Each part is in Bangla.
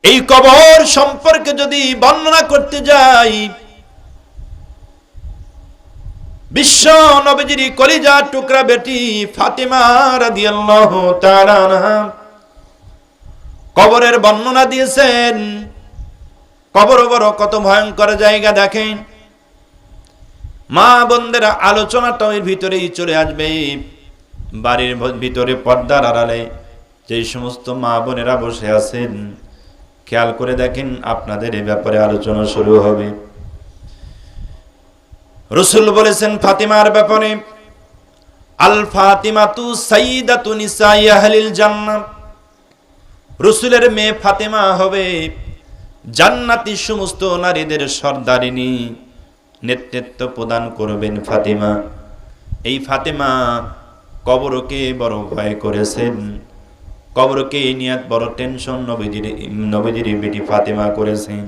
এই কবর সম্পর্কে যদি বর্ণনা করতে যাই, বিশ্ব নবীজির কলিজার টুকরা বেটি ফাতেমা রাদিয়াল্লাহু তাআলা আনহা কবরের বর্ণনা দিয়েছেন। কবর বড় কত ভয়ঙ্কর জায়গা দেখেন। মা বোনদেরা আলোচনাটা এর ভিতরেই চলে আসবে। বাড়ির ভিতরে পর্দার আড়ালে যে সমস্ত মা বোনেরা বসে আছেন, খেয়াল করে দেখেন, আপনাদের এই ব্যাপারে আলোচনা শুরু হবে। রাসূল বলেছেন ফাতিমার ব্যাপারে, আল ফাতিমাতু সাইয়্যিদাতু নিসাই আহলিল জান্নাহ। রাসূলের মেয়ে ফাতিমা হবে জান্নাতি সমস্ত নারীদের সর্দারিনী, নেতৃত্ব প্রদান করবেন ফাতিমা। এই ফাতিমা কবরকে বড় ভয় করেছেন, কবরকে নিয়ে বড় টেনশন নবীজির বেটি ফাতিমা করেছেন।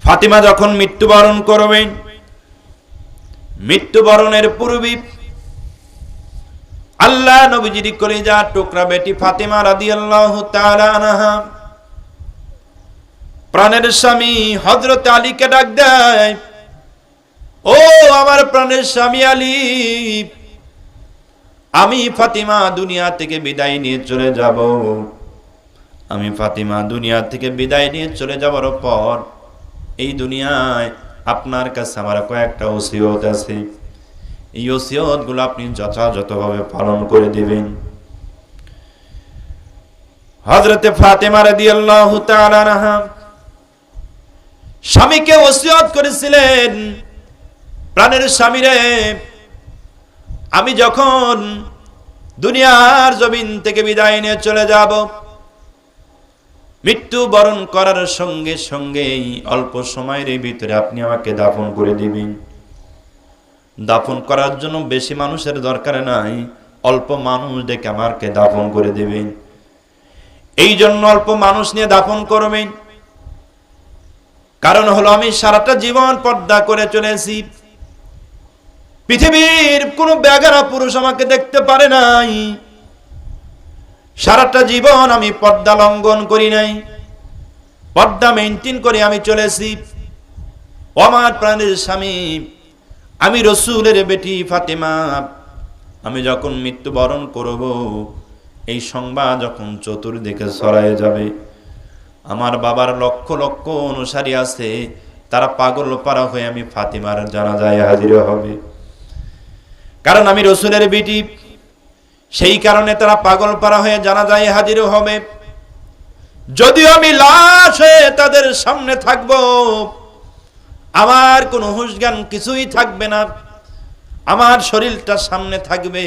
ফাতিমা যখন মৃত্যুবরণ করবেন, মৃত্যুবরণের পূর্বে আল্লাহ নবীজির কলিজার টুকরা বেটি ফাতিমা রাদিয়াল্লাহু তাআলা আনহা প্রাণের স্বামী হযরত আলীকে ডাক দেয়, ও আমার প্রাণের স্বামী আলী, আমি ফাতিমা দুনিয়া থেকে বিদায় নিয়ে চলে যাব। আমি ফাতিমা দুনিয়া থেকে বিদায় নিয়ে চলে যাওয়ার পর এই দুনিয়ায় আপনার কাছে আমার কয়েকটা ওসিয়ত আছে। এই ওসিয়তগুলো আপনি যথাযথভাবে পালন করে দিবেন। হযরতে ফাতিমা রাদিয়াল্লাহু তাআলা আনহা স্বামীকে ওসিয়ত করেছিলেন, প্রাণের স্বামীরে, আমি যখন দুনিয়ার জমিন থেকে বিদায় নিয়ে চলে যাব, মৃত্যুবরণ করার সঙ্গে সঙ্গেই অল্প সময়ের ভিতরে আপনি আমাকে দাফন করে দিবেন। দাফন করার জন্য বেশি মানুষের দরকার নাই, অল্প মানুষ ডেকে আমাকে দাফন করে দিবেন। এই জন্য অল্প মানুষ নিয়ে দাফন করবেন। কারণ হলো আমি সারাটা জীবন পর্দা করে চলেছি, পৃথিবীর কোন বেগানা পুরুষ আমাকে দেখতে পারে নাই। সারাটা জীবন আমি পর্দা লঙ্ঘন করি নাই, পর্দা মেইনটেইন করে আমি চলেছি। আমার প্রাণের স্বামী, আমি রাসূলের বেটি ফাতিমা, আমি যখন মৃত্যুবরণ করব, এই সংবাদ যখন চতুর্দিকে ছড়ায় যাবে, আমার বাবার লক্ষ লক্ষ অনুসারী আছে, তারা পাগল পারা হয়ে আমি ফাতিমার জানাজায় হাজির হবে। কারণ আমি রাসূলের বেটি, সেই কারণে তারা পাগল পারা হয়ে জানাজায় হাজির হবে। যদিও আমি লাশ হয়ে তাদের সামনে থাকব, আমার কোনো হুঁশ জ্ঞান কিছুই থাকবে না, আমার শরীরটা সামনে থাকবে।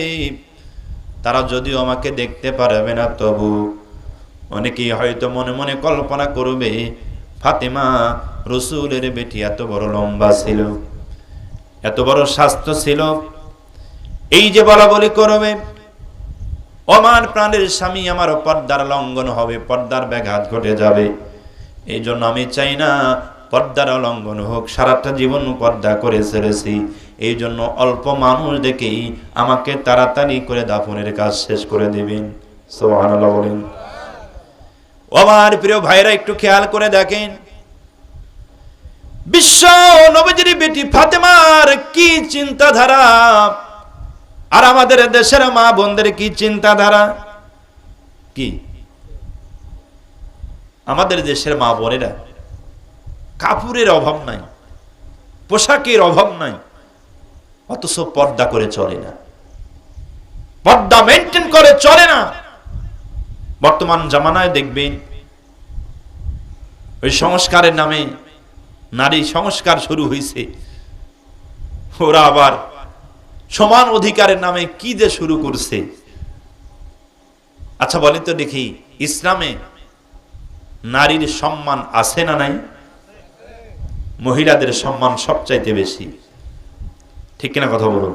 তারা যদিও আমাকে দেখতে পারবে না, তবু অনেকেই হয়তো মনে মনে কল্পনা করবে, ফাতিমা রাসূলের বেটি এত বড় লম্বা ছিল, এত বড় স্বাস্থ্য ছিল, এই যে বলা বলি করবে, আমার প্রাণের স্বামী, আমার পর্দার লঙ্ঘন হবে, পর্দার ব্যাঘাত ঘটে যাবে। এই জন্য আমি চাই না পর্দার লঙ্ঘন হোক। সারাটা জীবন পর্দা করে চলেছি, এই জন্য অল্প মানুষ দেখেই আমাকে তাড়াতাড়ি করে দাফনের কাজ শেষ করে দিবেন। সুবহানাল্লাহ বলেন। আমার প্রিয় ভাইরা, একটু খেয়াল করে দেখেন, বিশ্ব নবীজির বেটি ফাতেমার কি চিন্তাধারা, আর আমাদের দেশের মা বোনদের কি চিন্তাধারা। কি আমাদের দেশের মা বোনেরা কাপড়ের অভাব নাই, পোশাকের অভাব নাই, অথচ পর্দা করে চলে না, পর্দা মেইনটেইন করে চলে না। বর্তমান জামানায় দেখবেন ওই সংস্কারের নামে নারী সংস্কার শুরু হয়েছে, ওরা আবার সমান অধিকারের নামে কি যে শুরু করছে। আচ্ছা বলেন তো দেখি, ইসলামে নারীর সম্মান আছে না নাই? মহিলাদের সম্মান সবচাইতে বেশি, ঠিক কিনা কথা বলুন।